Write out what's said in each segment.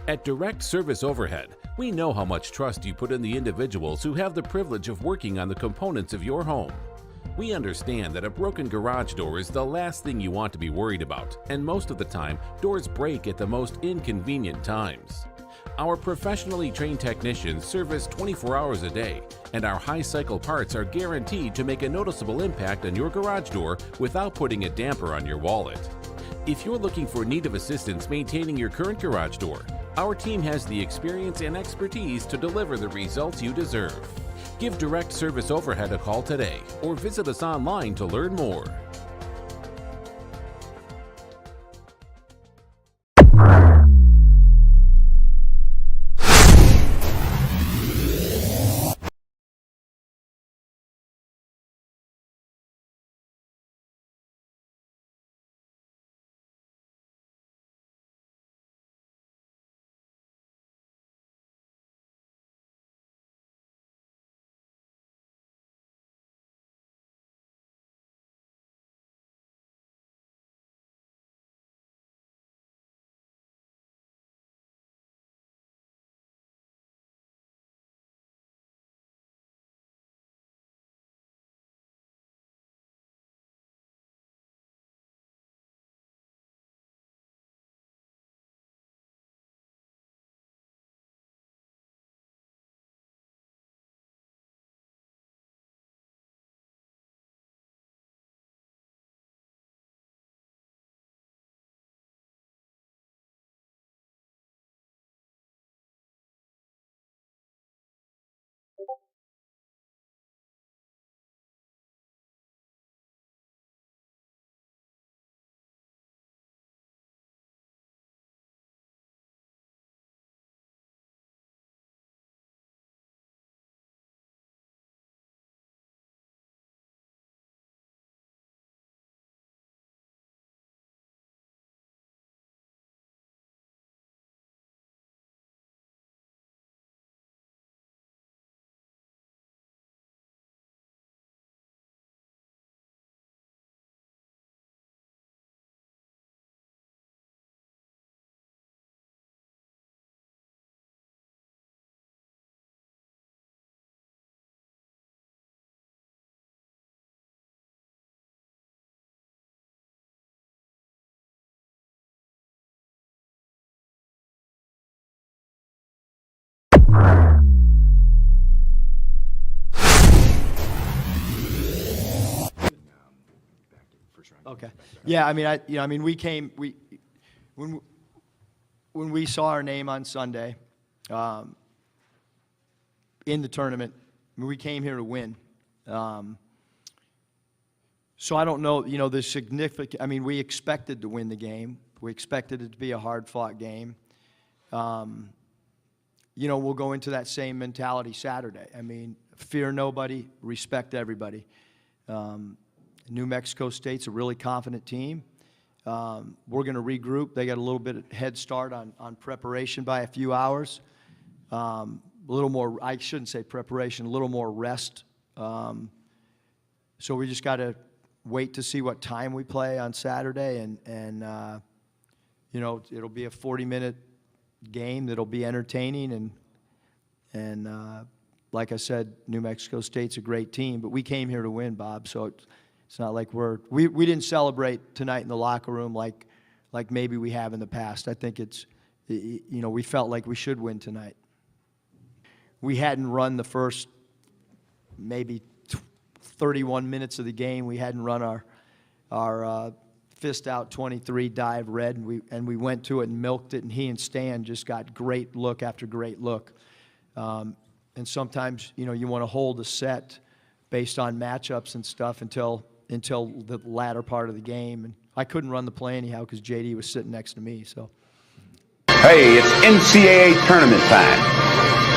At Direct Service Overhead, we know how much trust you put in the individuals who have the privilege of working on the components of your home. We understand that a broken garage door is the last thing you want to be worried about, and most of the time, doors break at the most inconvenient times. Our professionally trained technicians service 24 hours a day, and our high-cycle parts are guaranteed to make a noticeable impact on your garage door without putting a damper on your wallet. If you're looking for need of assistance maintaining your current garage door, our team has the experience and expertise to deliver the results you deserve. Give Direct Service Overhead a call today or visit us online to learn more. Okay. Yeah, when we saw our name on Sunday in the tournament, we came here to win. So I don't know, the significant. We expected to win the game. We expected it to be a hard-fought game. We'll go into that same mentality Saturday. Fear nobody, respect everybody. New Mexico State's a really confident team. We're going to regroup. They got a little bit of head start on preparation by a few hours. A little more, I shouldn't say preparation, a little more rest. So we just got to wait to see what time we play on Saturday. And it'll be a 40-minute game that'll be entertaining. And like I said, New Mexico State's a great team. But we came here to win, Bob, so it's not like we didn't celebrate tonight in the locker room like maybe we have in the past. I think we felt like we should win tonight. We hadn't run the first maybe 31 minutes of the game. We hadn't run our fist out 23 dive red, and we went to it and milked it, and he and Stan just got great look after great look. And sometimes you want to hold a set based on matchups and stuff until the latter part of the game. And I couldn't run the play anyhow because JD was sitting next to me. So, hey, it's NCAA tournament time.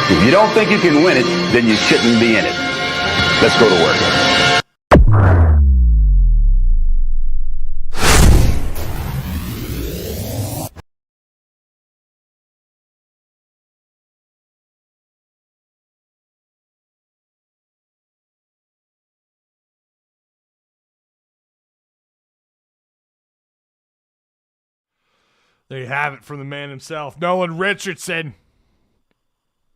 If you don't think you can win it, then you shouldn't be in it. Let's go to work. There you have it from the man himself, Nolan Richardson.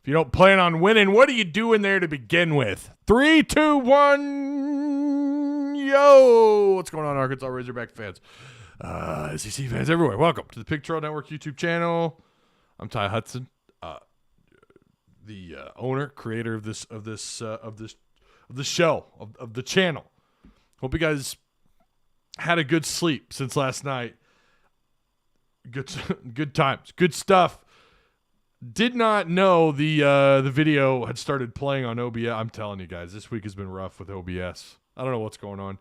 If you don't plan on winning, what are you doing there to begin with? 3, 2, 1, yo! What's going on, Arkansas Razorback fans? SEC fans everywhere. Welcome to the Pig Trail Network YouTube channel. I'm Ty Hudson, the owner, creator of the show, of the channel. Hope you guys had a good sleep since last night. Good times, good stuff. Did not know the video had started playing on OBS. I'm telling you guys, this week has been rough with OBS. I don't know what's going on.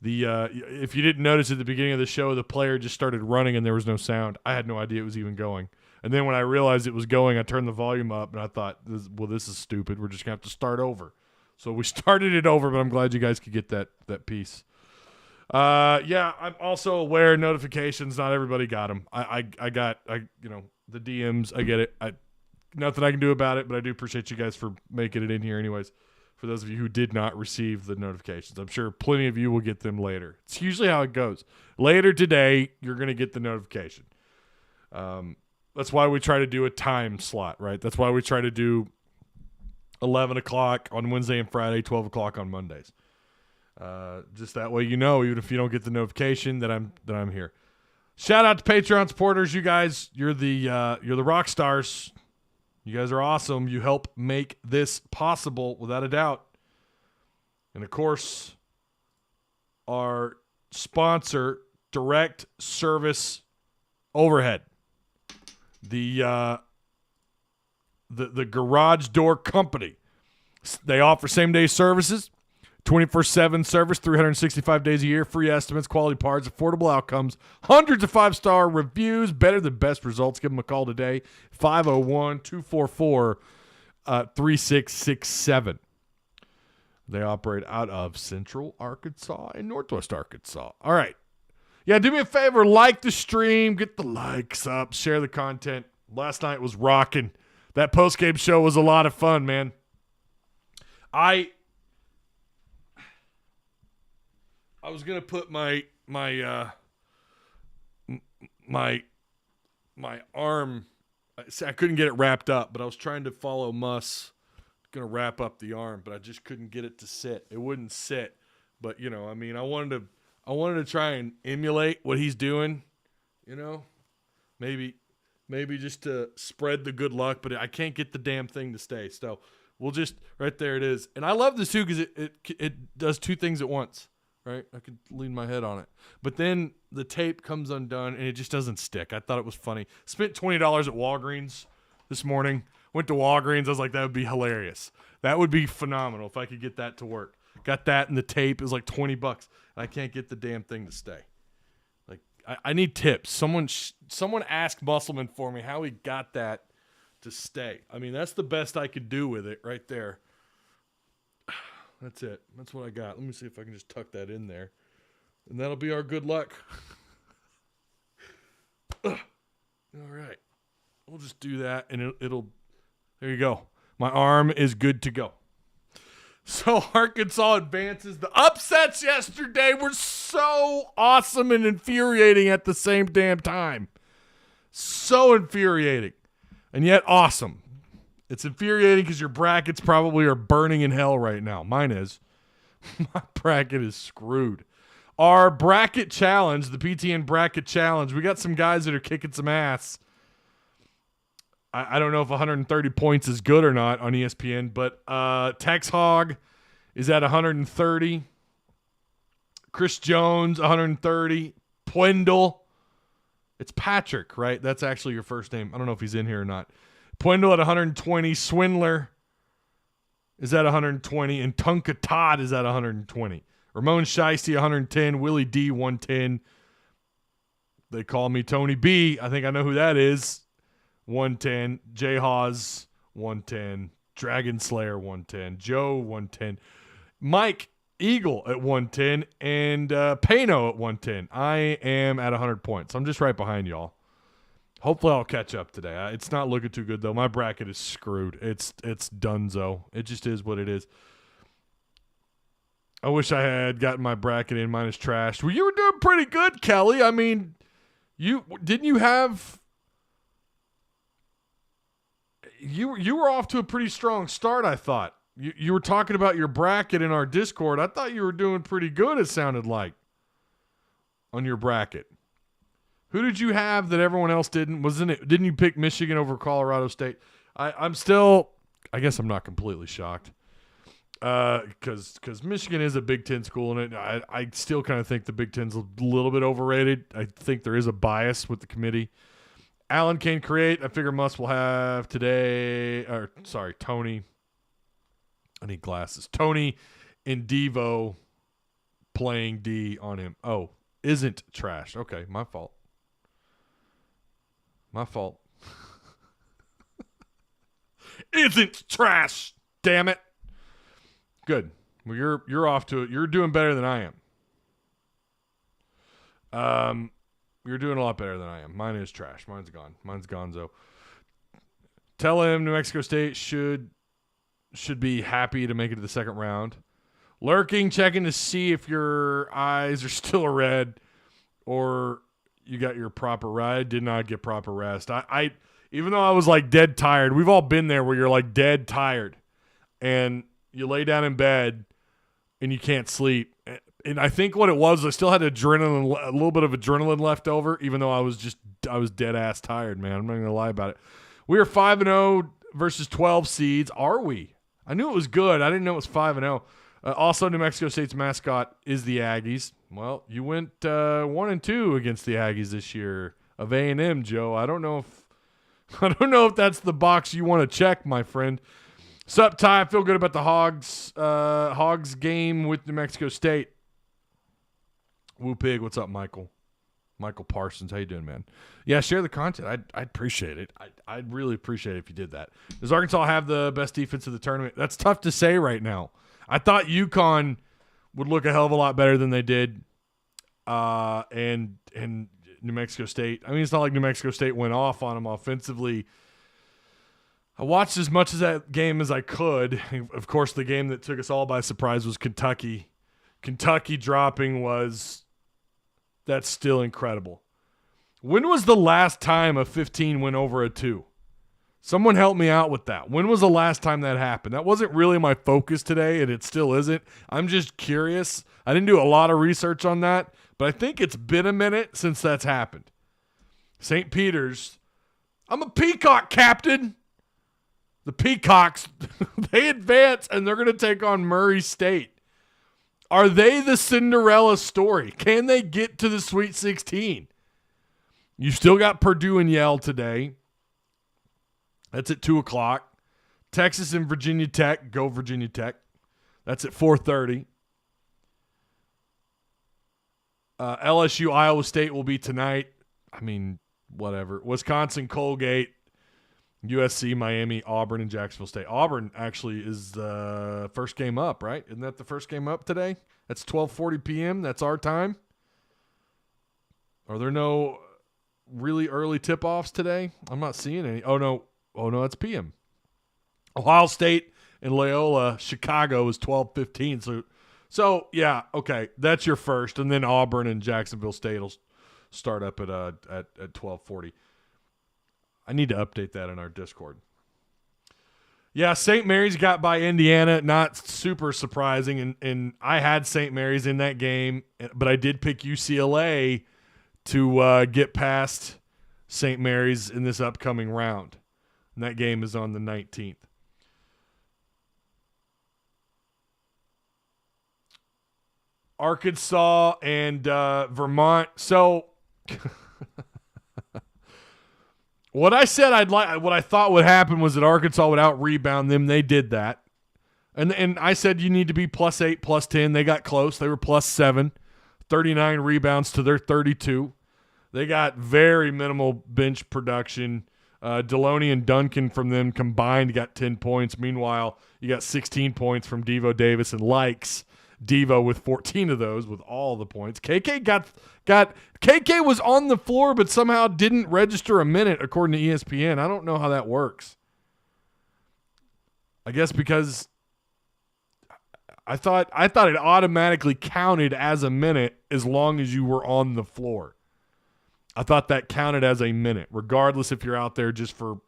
If you didn't notice at the beginning of the show, the player just started running and there was no sound. I had no idea it was even going. And then when I realized it was going, I turned the volume up and I thought, this is stupid. We're just gonna have to start over. So we started it over, but I'm glad you guys could get that piece. Yeah, I'm also aware notifications. Not everybody got them. I got the DMs. I get it. Nothing I can do about it, but I do appreciate you guys for making it in here anyways. For those of you who did not receive the notifications, I'm sure plenty of you will get them later. It's usually how it goes. Later today, you're going to get the notification. That's why we try to do a time slot, right? That's why we try to do 11 o'clock on Wednesday and Friday, 12 o'clock on Mondays. Just that way, even if you don't get the notification, that I'm here. Shout out to Patreon supporters, you guys. You're the rock stars. You guys are awesome. You help make this possible, without a doubt. And of course, our sponsor, Direct Service Overhead, the garage door company. They offer same-day services. 24/7 service, 365 days a year, free estimates, quality parts, affordable outcomes, hundreds of 5-star reviews, better than best results. Give them a call today, 501-244-3667. They operate out of Central Arkansas and Northwest Arkansas. All right. Yeah, do me a favor, like the stream, get the likes up, share the content. Last night was rocking. That post-game show was a lot of fun, man. I was gonna put my arm. I couldn't get it wrapped up, but I was trying to follow Muss. Gonna wrap up the arm, but I just couldn't get it to sit. It wouldn't sit. But I wanted to try and emulate what he's doing. Maybe just to spread the good luck, but I can't get the damn thing to stay. So we'll just right there it is. And I love this too because it does two things at once. Right? I could lean my head on it. But then the tape comes undone, and it just doesn't stick. I thought it was funny. Spent $20 at Walgreens this morning. Went to Walgreens. I was like, that would be hilarious. That would be phenomenal if I could get that to work. Got that, and the tape is like $20. I can't get the damn thing to stay. Like, I need tips. Someone asked Musselman for me how he got that to stay. That's the best I could do with it right there. That's it. That's what I got. Let me see if I can just tuck that in there. And that'll be our good luck. All right. We'll just do that, and it'll there you go. My arm is good to go. So Arkansas advances. The upsets yesterday were so awesome and infuriating at the same damn time. So infuriating. And yet awesome. It's infuriating because your brackets probably are burning in hell right now. Mine is. My bracket is screwed. Our bracket challenge, the PTN bracket challenge, we got some guys that are kicking some ass. I don't know if 130 points is good or not on ESPN, but Tex Hog is at 130. Chris Jones, 130. Pwendell. It's Patrick, right? That's actually your first name. I don't know if he's in here or not. Pwendell at 120. Swindler is at 120. And Tunka Todd is at 120. Ramon Shiesty, 110. Willie D, 110. They call me Tony B. I think I know who that is. 110. Jay Hawes, 110. Dragon Slayer, 110. Joe, 110. Mike Eagle at 110. And Pano at 110. I am at 100 points. I'm just right behind y'all. Hopefully I'll catch up today. It's not looking too good, though. My bracket is screwed. It's donezo. It just is what it is. I wish I had gotten my bracket in. Mine is trashed. Well, you were doing pretty good, Kelly. You were off to a pretty strong start, I thought. You were talking about your bracket in our Discord. I thought you were doing pretty good, it sounded like, on your bracket. Who did you have that everyone else didn't? Didn't you pick Michigan over Colorado State? I'm still, I guess I'm not completely shocked. Because Michigan is a Big Ten school, and I still kind of think the Big Ten's a little bit overrated. I think there is a bias with the committee. Allen can create. I figure Muss will have Tony. I need glasses. Tony and Devo playing D on him. Oh, isn't trash. Okay, my fault. Isn't trash. Damn it. Good. Well, you're off to it. You're doing better than I am. You're doing a lot better than I am. Mine is trash. Mine's gone. Mine's gonzo. Tell him New Mexico State should be happy to make it to the second round. Lurking, checking to see if your eyes are still red or you got your proper rest. I did not get proper rest. I even though I was like dead tired. We've all been there where you're like dead tired and you lay down in bed and you can't sleep. And I think what it was, I still had a little bit of adrenaline left over, even though I was dead ass tired, man. I'm not going to lie about it. We are 5-0 versus 12 seeds. Are we? I knew it was good. I didn't know it was 5-0. Also, New Mexico State's mascot is the Aggies. Well, you went 1-2 against the Aggies this year of A&M, Joe. I don't know if that's the box you want to check, my friend. Sup, Ty? I feel good about the Hogs game with New Mexico State. Woo Pig, what's up, Michael? Michael Parsons, how you doing, man? Yeah, share the content. I'd appreciate it. I'd really appreciate it if you did that. Does Arkansas have the best defense of the tournament? That's tough to say right now. I thought UConn would look a hell of a lot better than they did, and New Mexico State. I mean, it's not like New Mexico State went off on them offensively. I watched as much of that game as I could. Of course, the game that took us all by surprise was Kentucky. Kentucky dropping that's still incredible. When was the last time a 15 went over a 2? Someone help me out with that. When was the last time that happened? That wasn't really my focus today, and it still isn't. I'm just curious. I didn't do a lot of research on that, but I think it's been a minute since that's happened. St. Peter's. I'm a Peacock captain. The Peacocks, they advance, and they're going to take on Murray State. Are they the Cinderella story? Can they get to the Sweet 16? You still got Purdue and Yale today. That's at 2 o'clock. Texas and Virginia Tech. Go Virginia Tech. That's at 4:30. LSU, Iowa State will be tonight. I mean, whatever. Wisconsin, Colgate. USC, Miami, Auburn, and Jacksonville State. Auburn actually is the first game up, right? Isn't that the first game up today? That's 12:40 p.m. That's our time. Are there no really early tip-offs today? I'm not seeing any. Oh, no, it's p.m. Ohio State and Loyola, Chicago is 12:15. So yeah, okay, that's your first. And then Auburn and Jacksonville State will start up at 12:40. I need to update that in our Discord. Yeah, St. Mary's got by Indiana. Not super surprising. And I had St. Mary's in that game, but I did pick UCLA to get past St. Mary's in this upcoming round. And that game is on the 19th. Arkansas and Vermont. So what I said what I thought would happen was that Arkansas would out-rebound them. They did that. And I said you need to be +8, +10. They got close. They were +7. 39 rebounds to their 32. They got very minimal bench production. Deloney and Duncan from them combined got 10 points. Meanwhile, you got 16 points from Devo Davis and Likes. Devo with 14 of those with all the points. KK was on the floor but somehow didn't register a minute according to ESPN. I don't know how that works. I guess because I thought it automatically counted as a minute as long as you were on the floor. I thought that counted as a minute, regardless if you're out there just for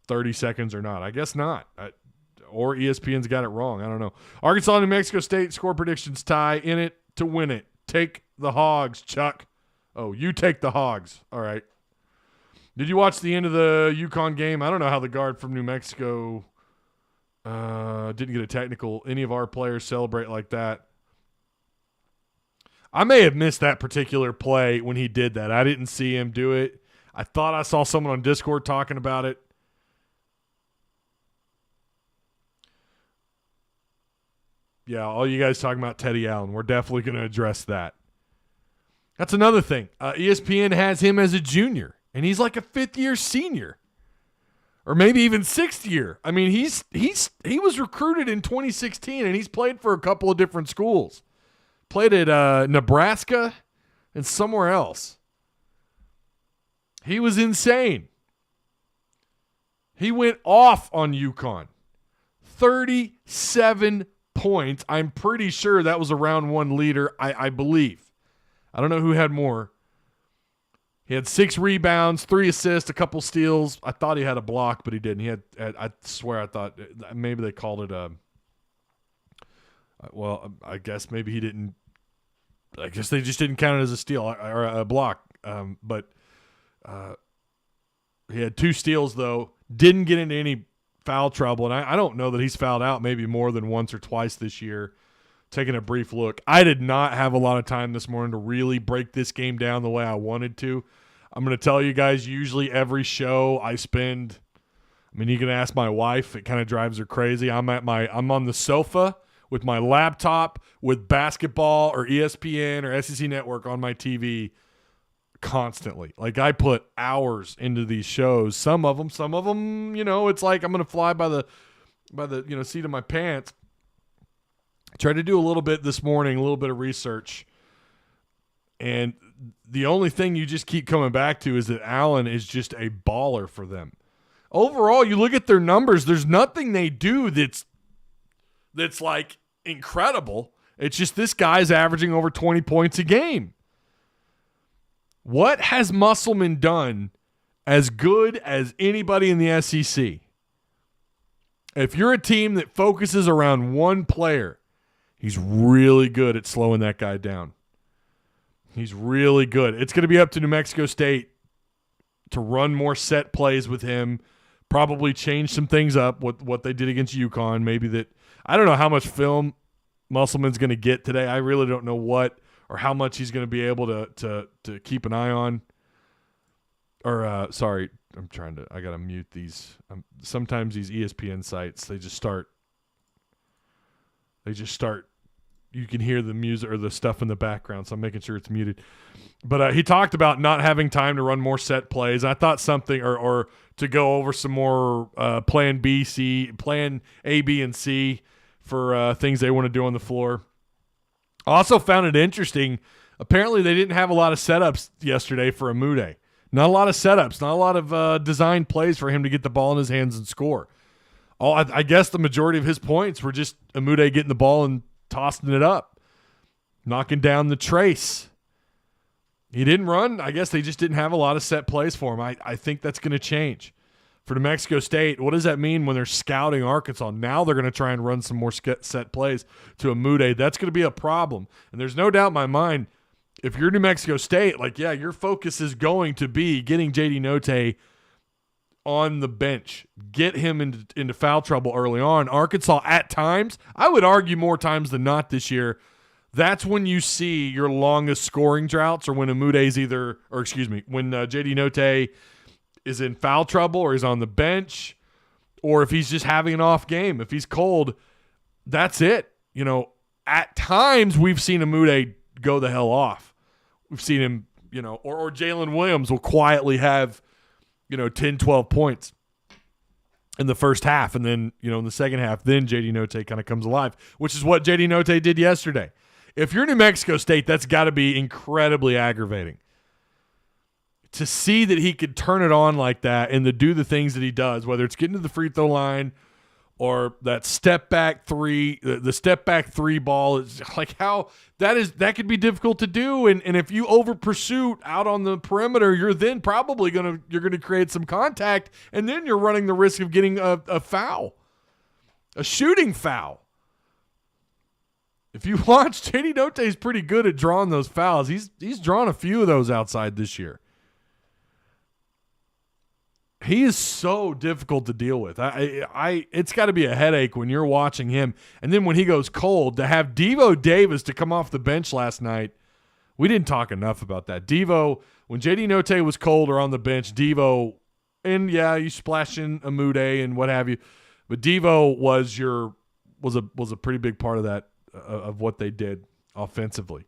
30 seconds or not. I guess not. Or ESPN's got it wrong. I don't know. Arkansas and New Mexico State score predictions tie. In it to win it. Take the Hogs, Chuck. Oh, you take the Hogs. All right. Did you watch the end of the UConn game? I don't know how the guard from New Mexico didn't get a technical. Any of our players celebrate like that. I may have missed that particular play when he did that. I didn't see him do it. I thought I saw someone on Discord talking about it. Yeah, all you guys talking about Teddy Allen. We're definitely going to address that. That's another thing. ESPN has him as a junior, and he's like a fifth-year senior, or maybe even sixth year. I mean, he was recruited in 2016, and he's played for a couple of different schools. Played at Nebraska and somewhere else. He was insane. He went off on UConn. 37 points. I'm pretty sure that was a round one leader, I believe. I don't know who had more. He had 6 rebounds, 3 assists, a couple steals. I thought he had a block, but he didn't. He had I swear I thought maybe they called it a well, I guess maybe he didn't. I guess they just didn't count it as a steal or a block. But he had 2 steals, though. Didn't get into any foul trouble. And I don't know that he's fouled out maybe more than once or twice this year. Taking a brief look. I did not have a lot of time this morning to really break this game down the way I wanted to. I'm going to tell you guys, usually every show I spend, I mean, you can ask my wife. It kind of drives her crazy. I'm on the sofa with my laptop with basketball or ESPN or SEC Network on my TV constantly. Like, I put hours into these shows. Some of them, you know, it's like I'm going to fly by the seat of my pants. Tried to do a little bit this morning, a little bit of research. And the only thing you just keep coming back to is that Allen is just a baller for them. Overall, you look at their numbers, there's nothing they do that's like incredible. It's just this guy's averaging over 20 points a game. What has Musselman done as good as anybody in the SEC? If you're a team that focuses around one player, he's really good at slowing that guy down. He's really good. It's going to be up to New Mexico State to run more set plays with him, probably change some things up with what they did against UConn. Maybe that – I don't know how much film Musselman's going to get today. I really don't know what or how much he's going to be able to keep an eye on. Or sorry, I got to mute these. Sometimes these ESPN sites, they just start you can hear the music or the stuff in the background, so I'm making sure it's muted. But he talked about not having time to run more set plays. I thought something or to go over some more plan A, B, and C for things they want to do on the floor. I also found it interesting. Apparently they didn't have a lot of setups yesterday for Amude. Not a lot of setups, not a lot of designed plays for him to get the ball in his hands and score. I guess the majority of his points were just Amude getting the ball and tossing it up, knocking down the trace. He didn't run. I guess they just didn't have a lot of set plays for him. I think that's going to change. For New Mexico State, what does that mean when they're scouting Arkansas? Now they're going to try and run some more set plays to Amude. That's going to be a problem. And there's no doubt in my mind, if you're New Mexico State, your focus is going to be getting J.D. Notae on the bench, get him into foul trouble early on. Arkansas, at times, I would argue more times than not this year, that's when you see your longest scoring droughts, or when Amude's when J.D. Notae is in foul trouble or he's on the bench, or if he's just having an off game. If he's cold, that's it. You know, at times we've seen Amude go the hell off. We've seen him, or Jalen Williams will quietly have 10, 12 points in the first half. And then, in the second half, then J.D. Notae kind of comes alive, which is what J.D. Notae did yesterday. If you're New Mexico State, that's got to be incredibly aggravating. To see that he could turn it on like that and to do the things that he does, whether it's getting to the free throw line or that step back three, the step back three ball is like how that could be difficult to do. And if you over pursue out on the perimeter, you're then probably gonna create some contact, and then you're running the risk of getting a foul, a shooting foul. If you watch, JD Note is pretty good at drawing those fouls. He's drawn a few of those outside this year. He is so difficult to deal with. It's got to be a headache when you're watching him. And then when he goes cold, to have Devo Davis to come off the bench last night, we didn't talk enough about that. Devo, when JD Note was cold or on the bench, Devo, and yeah, you splash in Amude and what have you, but Devo was a pretty big part of that, of what they did offensively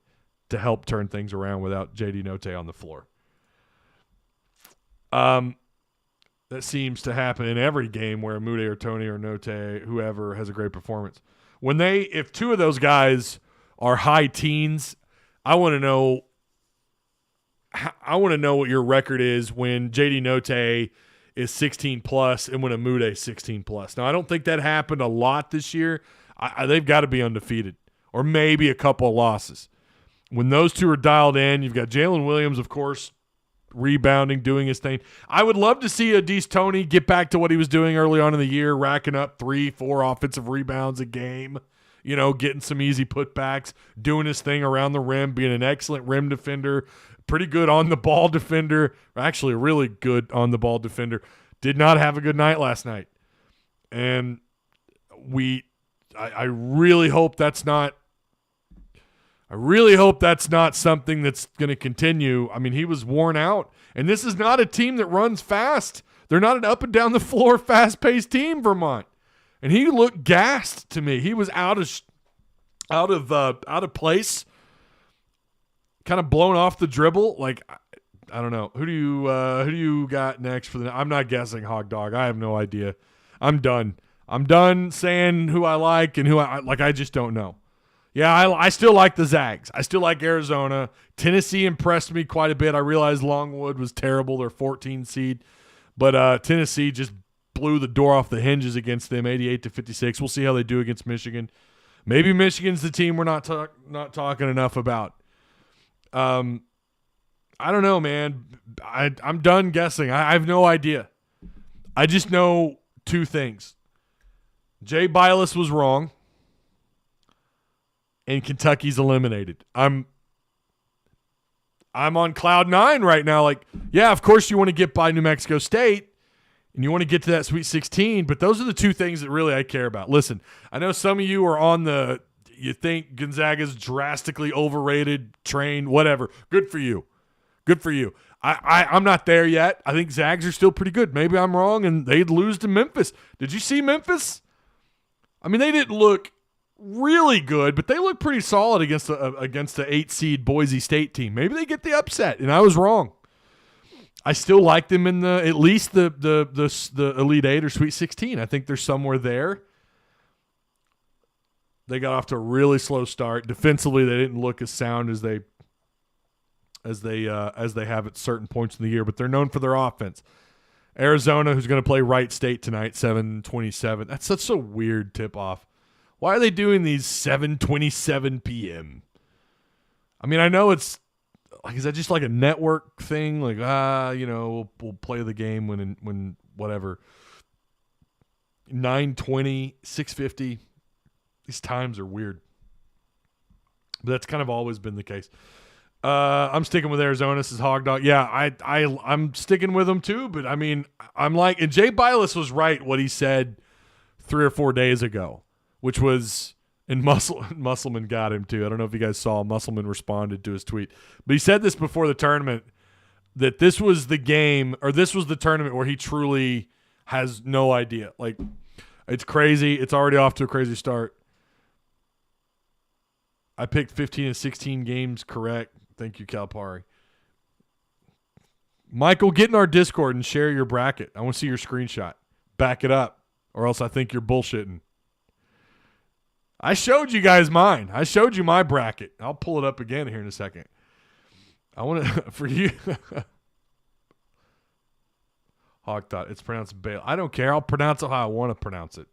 to help turn things around without JD Note on the floor. That seems to happen in every game where Amude or Tony or Note, whoever, has a great performance. If two of those guys are high teens, I want to know what your record is when JD Note is 16 plus and when Amude is 16 plus. Now, I don't think that happened a lot this year. They've got to be undefeated, or maybe a couple of losses. When those two are dialed in, you've got Jalen Williams, of course, rebounding, doing his thing. I would love to see Adese Tony get back to what he was doing early on in the year, racking up 3-4 offensive rebounds a game, getting some easy putbacks, doing his thing around the rim, being an excellent rim defender, pretty good on-the-ball defender, actually a really good on-the-ball defender. Did not have a good night last night. And I really hope that's not something that's going to continue. I mean, he was worn out, and this is not a team that runs fast. They're not an up and down the floor, fast-paced team, Vermont. And he looked gassed to me. He was out of place, kind of blown off the dribble. Like, I don't know. Who do you got next for the? I'm not guessing, Hog Dog. I have no idea. I'm done. I'm done saying who I like and who I like. I just don't know. Yeah, I still like the Zags. I still like Arizona. Tennessee impressed me quite a bit. I realized Longwood was terrible, their 14 seed. But Tennessee just blew the door off the hinges against them, 88-56. We'll see how they do against Michigan. Maybe Michigan's the team we're not talking enough about. I don't know, man. I'm done guessing. I have no idea. I just know two things. Jay Bilas was wrong. And Kentucky's eliminated. I'm on cloud 9 right now. Like, yeah, of course you want to get by New Mexico State and you want to get to that Sweet 16, but those are the two things that really I care about. Listen, I know some of you are on you think Gonzaga's drastically overrated train, whatever. Good for you. Good for you. I'm not there yet. I think Zags are still pretty good. Maybe I'm wrong, and they'd lose to Memphis. Did you see Memphis? I mean, they didn't look really good, but they look pretty solid against the 8 seed Boise State team. Maybe they get the upset, and I was wrong. I still like them in at least the Elite 8 or Sweet 16. I think they're somewhere there. They got off to a really slow start. Defensively, they didn't look as sound as they have at certain points in the year, but they're known for their offense. Arizona, who's going to play Wright State tonight, 7:27. That's such a weird tip-off. Why are they doing these 7:27 p.m.? I mean, I know it's like, is that just like a network thing? Like, we'll play the game when whatever. 9:20, 6:50. These times are weird. But that's kind of always been the case. I'm sticking with Arizona. This is Hog Dog. Yeah, I'm sticking with them too. But I mean, I'm like, and Jay Bilas was right what he said 3 or 4 days ago. Which was, and Musselman got him too. I don't know if you guys saw, Musselman responded to his tweet. But he said this before the tournament, that this was the game, or this was the tournament where he truly has no idea. Like, it's crazy. It's already off to a crazy start. I picked 15 and 16 games correct. Thank you, Calipari. Michael, get in our Discord and share your bracket. I want to see your screenshot. Back it up, or else I think you're bullshitting. I showed you guys mine. I showed you my bracket. I'll pull it up again here in a second. I want to, for you. Hawk thought it's pronounced Bale. I don't care. I'll pronounce it how I want to pronounce it.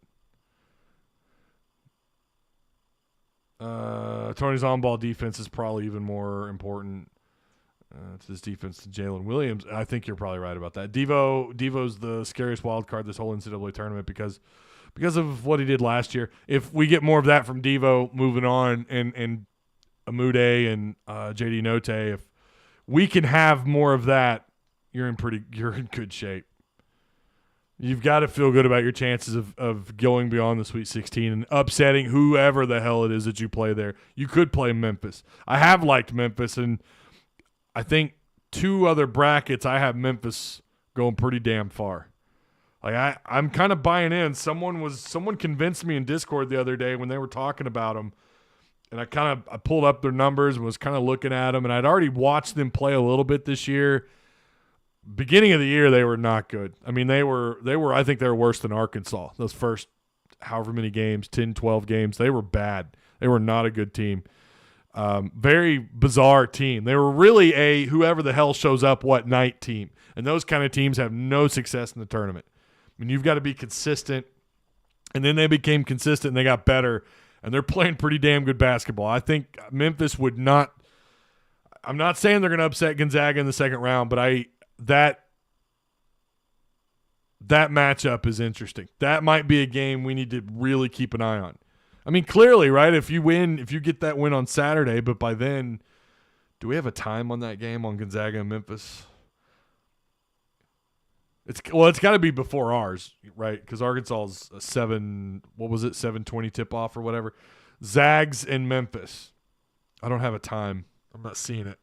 Tony's on-ball defense is probably even more important to this defense than Jalen Williams. I think you're probably right about that. Devo's the scariest wild card this whole NCAA tournament because of what he did last year. If we get more of that from Devo moving on and Amude and JD Note, if we can have more of that, you're in good shape. You've got to feel good about your chances of going beyond the Sweet 16 and upsetting whoever the hell it is that you play there. You could play Memphis. I have liked Memphis, and I think 2 other brackets I have Memphis going pretty damn far. Like I'm kind of buying in. Someone convinced me in Discord the other day when they were talking about them, and I pulled up their numbers and was kind of looking at them, and I'd already watched them play a little bit this year. Beginning of the year, they were not good. I mean, they were. I think they were worse than Arkansas. Those first however many games, 10, 12 games, they were bad. They were not a good team. Very bizarre team. They were really a whoever the hell shows up what night team. And those kind of teams have no success in the tournament. I mean, you've got to be consistent. And then they became consistent and they got better. And they're playing pretty damn good basketball. I think Memphis would not – I'm not saying they're going to upset Gonzaga in the second round, but that matchup is interesting. That might be a game we need to really keep an eye on. I mean, clearly, right, if you get that win on Saturday, but by then, do we have a time on that game on Gonzaga and Memphis? It's got to be before ours, right? Because Arkansas's a 7:20 tip-off or whatever. Zags and Memphis. I don't have a time. I'm not seeing it.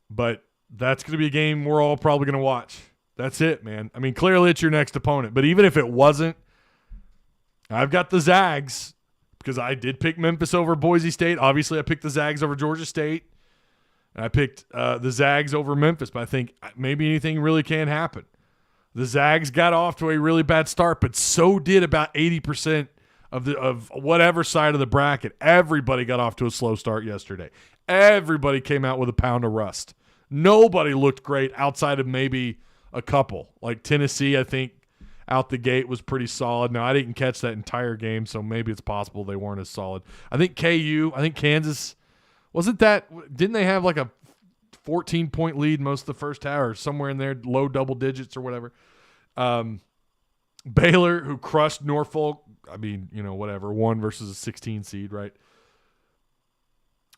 But that's going to be a game we're all probably going to watch. That's it, man. I mean, clearly it's your next opponent. But even if it wasn't, I've got the Zags because I did pick Memphis over Boise State. Obviously, I picked the Zags over Georgia State. And I picked the Zags over Memphis. But I think maybe anything really can happen. The Zags got off to a really bad start, but so did about 80% of whatever side of the bracket. Everybody got off to a slow start yesterday. Everybody came out with a pound of rust. Nobody looked great outside of maybe a couple. Like Tennessee, I think, out the gate was pretty solid. Now, I didn't catch that entire game, so maybe it's possible they weren't as solid. I think Kansas, didn't they have like a 14-point lead most of the first half or somewhere in there, low double digits or whatever? Baylor, who crushed Norfolk, I mean, whatever, 1 versus a 16 seed, right?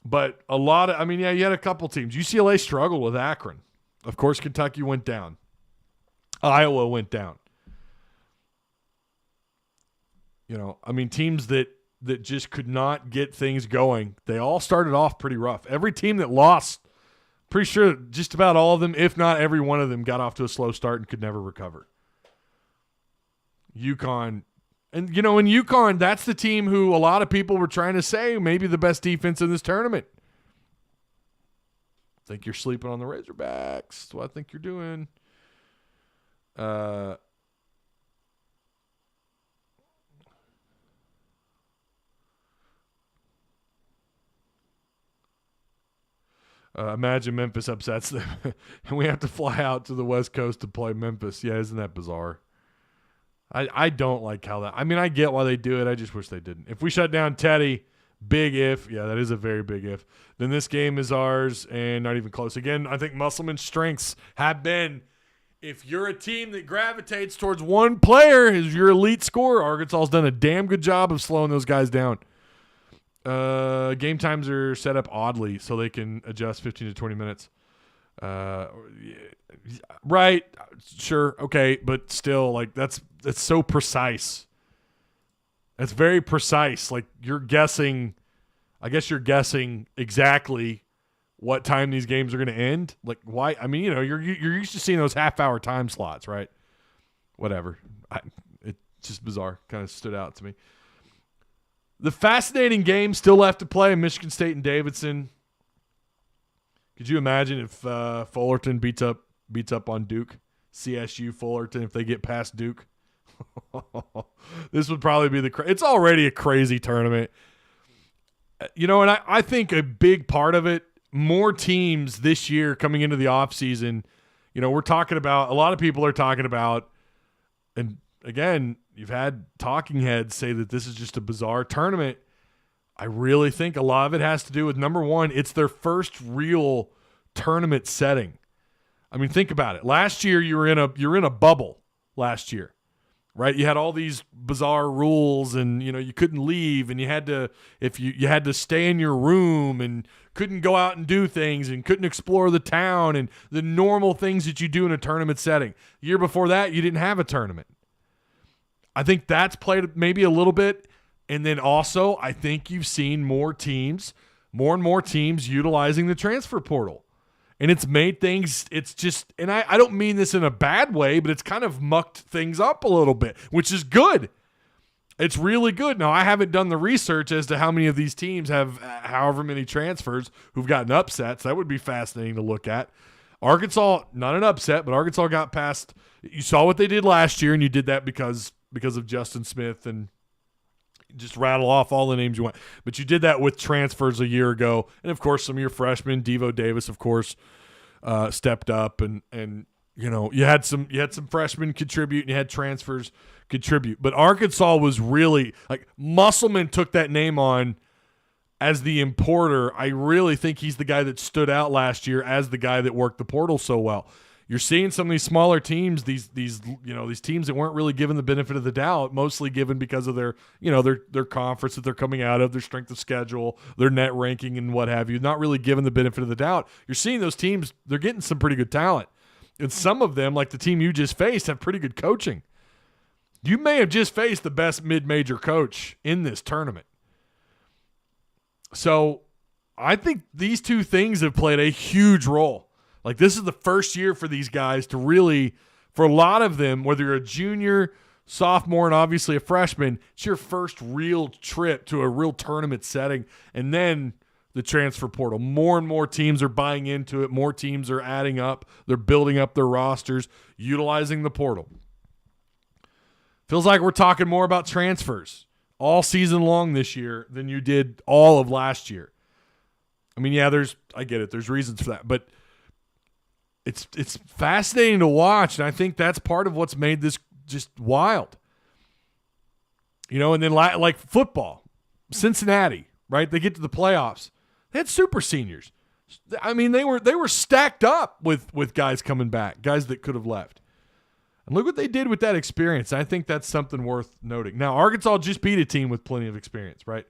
But you had a couple teams. UCLA struggled with Akron. Of course, Kentucky went down. Iowa went down. Teams that just could not get things going. They all started off pretty rough. Every team that lost, pretty sure just about all of them, if not every one of them, got off to a slow start and could never recover. UConn. And, in UConn, that's the team who a lot of people were trying to say maybe the best defense in this tournament. I think you're sleeping on the Razorbacks. That's what I think you're doing. Imagine Memphis upsets them, and we have to fly out to the West Coast to play Memphis. Yeah, isn't that bizarre? I don't like how that – I get why they do it. I just wish they didn't. If we shut down Teddy, big if. Yeah, that is a very big if. Then this game is ours and not even close. Again, I think Musselman's strengths have been if you're a team that gravitates towards one player as your elite scorer, Arkansas has done a damn good job of slowing those guys down. Game times are set up oddly so they can adjust 15 to 20 minutes. Right, sure, okay, but still, like that's so precise. That's very precise. Like you're guessing exactly what time these games are going to end. Like why? You're used to seeing those half-hour time slots, right? Whatever. It's just bizarre. Kind of stood out to me. The fascinating game still left to play in Michigan State and Davidson. Could you imagine if Fullerton beats up on Duke? CSU Fullerton if they get past Duke. This would probably be it's already a crazy tournament. And I think a big part of it, more teams this year coming into the offseason, we're talking about, a lot of people are talking about, and again, you've had talking heads say that this is just a bizarre tournament. I really think a lot of it has to do with, number one, it's their first real tournament setting. I mean, think about it. Last year you're in a bubble last year, right? You had all these bizarre rules, and you couldn't leave, and you had to stay in your room, and couldn't go out and do things, and couldn't explore the town and the normal things that you do in a tournament setting. The year before that, you didn't have a tournament. I think that's played maybe a little bit. And then also, I think you've seen more and more teams utilizing the transfer portal. And it's made things, it's just, and I don't mean this in a bad way, but it's kind of mucked things up a little bit, which is good. It's really good. Now, I haven't done the research as to how many of these teams have however many transfers who've gotten upsets. That would be fascinating to look at. Arkansas, not an upset, but Arkansas got past. You saw what they did last year, and you did that because of Justin Smith, and just rattle off all the names you want. But you did that with transfers a year ago. And, of course, some of your freshmen, Devo Davis, of course, stepped up. And you had some freshmen contribute, and you had transfers contribute. But Arkansas was really – like, Musselman took that name on as the importer. I really think he's the guy that stood out last year as the guy that worked the portal so well. You're seeing some of these smaller teams, these teams that weren't really given the benefit of the doubt, mostly given because of their conference that they're coming out of, their strength of schedule, their net ranking, and what have you. Not really given the benefit of the doubt. You're seeing those teams; they're getting some pretty good talent, and some of them, like the team you just faced, have pretty good coaching. You may have just faced the best mid-major coach in this tournament. So, I think these two things have played a huge role. Like, this is the first year for these guys to really, for a lot of them, whether you're a junior, sophomore, and obviously a freshman, it's your first real trip to a real tournament setting. And then the transfer portal. More and more teams are buying into it. More teams are adding up. They're building up their rosters, utilizing the portal. Feels like we're talking more about transfers all season long this year than you did all of last year. I mean, yeah, I get it. There's reasons for that. But it's fascinating to watch, and I think that's part of what's made this just wild. And then like football, Cincinnati, right? They get to the playoffs. They had super seniors. I mean, they were stacked up with guys coming back, guys that could have left. And look what they did with that experience. I think that's something worth noting. Now, Arkansas just beat a team with plenty of experience, right?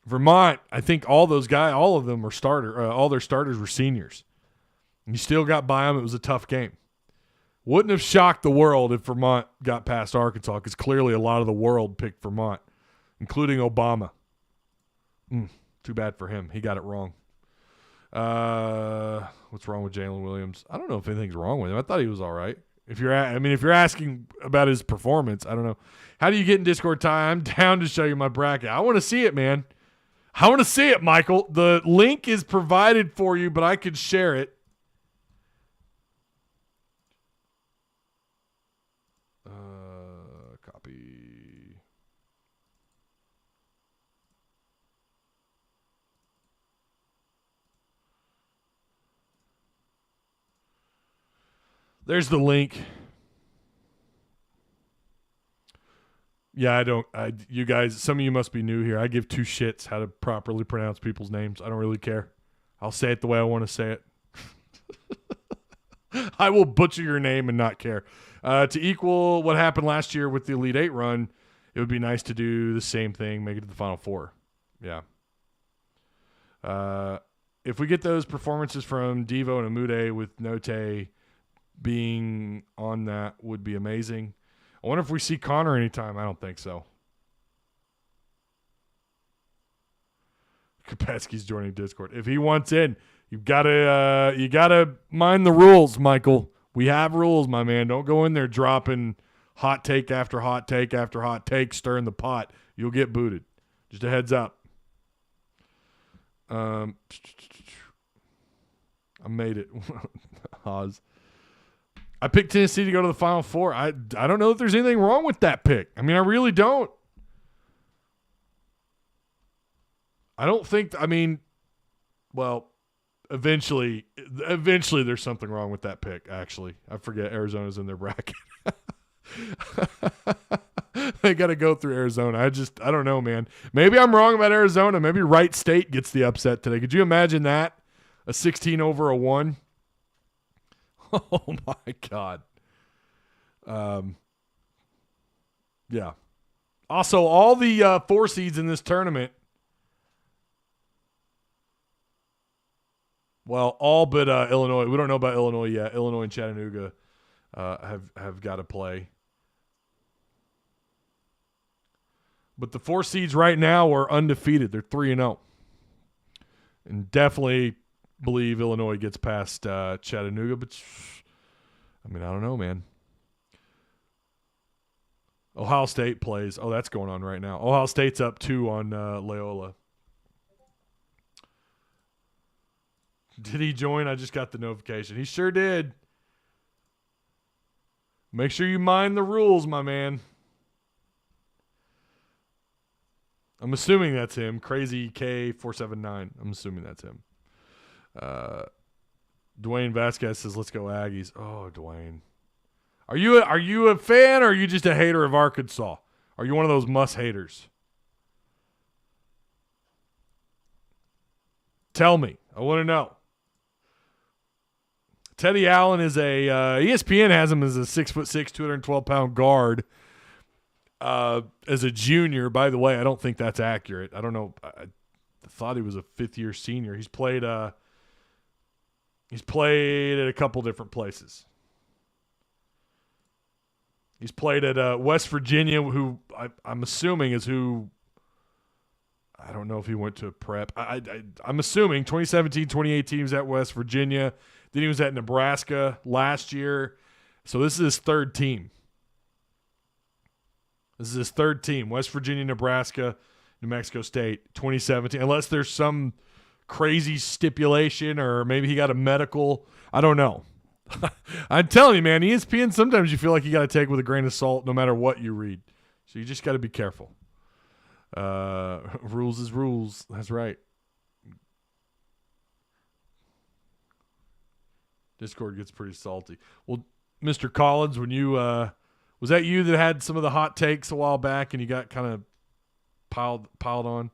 Vermont, I think all of them are all their starters were seniors. You still got by them. It was a tough game. Wouldn't have shocked the world if Vermont got past Arkansas, because clearly a lot of the world picked Vermont, including Obama. Too bad for him. He got it wrong. What's wrong with Jalen Williams? I don't know if anything's wrong with him. I thought he was all right. If you're asking about his performance, I don't know. How do you get in Discord, Ty? I'm down to show you my bracket. I want to see it, man. I want to see it, Michael. The link is provided for you, but I could share it. Copy. There's the link. Yeah, you guys, some of you must be new here. I give two shits how to properly pronounce people's names. I don't really care. I'll say it the way I want to say it. I will butcher your name and not care. To equal what happened last year with the Elite Eight run, it would be nice to do the same thing, make it to the Final Four. Yeah. If we get those performances from Devo and Amude with Note being on that, would be amazing. I wonder if we see Connor anytime. I don't think so. Kopetsky's joining Discord. If he wants in, you gotta mind the rules, Michael. We have rules, my man. Don't go in there dropping hot take after hot take after hot take, stirring the pot. You'll get booted. Just a heads up. I made it. Oz. I picked Tennessee to go to the Final Four. I don't know if there's anything wrong with that pick. I mean, I really don't. I don't think – I mean, well, eventually there's something wrong with that pick, actually. I forget Arizona's in their bracket. they got to go through Arizona. I don't know, man. Maybe I'm wrong about Arizona. Maybe Wright State gets the upset today. Could you imagine that? A 16 over a 1? Oh, my God. Yeah. Also, all the 4 seeds in this tournament, well, all but Illinois. We don't know about Illinois yet. Illinois and Chattanooga have got to play. But the 4 seeds right now are undefeated. They're 3-0. And definitely believe Illinois gets past Chattanooga. But, I mean, I don't know, man. Ohio State plays. Oh, that's going on right now. Ohio State's up 2 on Loyola. Did he join? I just got the notification. He sure did. Make sure you mind the rules, my man. I'm assuming that's him. Crazy K479. I'm assuming that's him. Dwayne Vasquez says, let's go Aggies. Oh, Dwayne. Are you a fan, or are you just a hater of Arkansas? Are you one of those haters? Tell me. I want to know. Teddy Allen is ESPN has him as a 6'6", 212-pound guard as a junior. By the way, I don't think that's accurate. I don't know. I thought he was a fifth-year senior. He's played at a couple different places. He's played at West Virginia, who I'm assuming is who. I don't know if he went to prep. I'm assuming 2017, 2018 he was at West Virginia. Then he was at Nebraska last year. So this is his third team. West Virginia, Nebraska, New Mexico State, 2017. Unless there's some crazy stipulation or maybe he got a medical. I don't know. I'm telling you, man, ESPN, sometimes you feel like you got to take with a grain of salt no matter what you read. So you just got to be careful. Rules is rules. That's right. Discord gets pretty salty. Well, Mr. Collins, when you was that you that had some of the hot takes a while back and you got kind of piled on?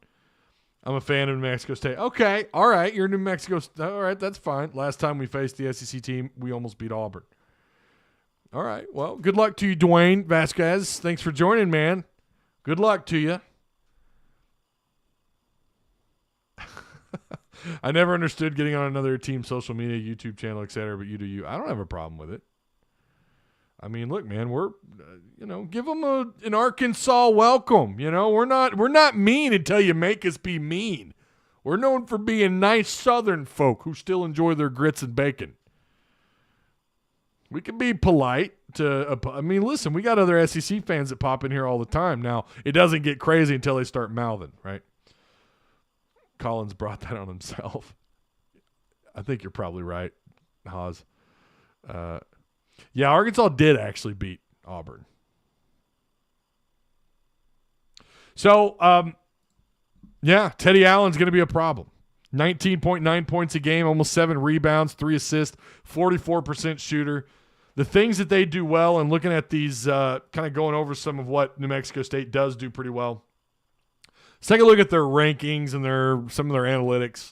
I'm a fan of New Mexico State. Okay, all right, you're New Mexico State. All right, that's fine. Last time we faced the SEC team, we almost beat Auburn. All right, well, good luck to you, Dwayne Vasquez. Thanks for joining, man. Good luck to you. I never understood getting on another team's social media, YouTube channel, etc., but you do you. I don't have a problem with it. I mean, look, man, we're, give them an Arkansas welcome. We're not mean until you make us be mean. We're known for being nice Southern folk who still enjoy their grits and bacon. We can be polite listen, we got other SEC fans that pop in here all the time. Now, it doesn't get crazy until they start mouthing, right? Collins brought that on himself. I think you're probably right, Haas. Yeah, Arkansas did actually beat Auburn. So, Teddy Allen's going to be a problem. 19.9 points a game, almost 7 rebounds, 3 assists, 44% shooter. The things that they do well, and looking at these, kind of going over some of what New Mexico State does do pretty well. Let's take a look at their rankings and some of their analytics.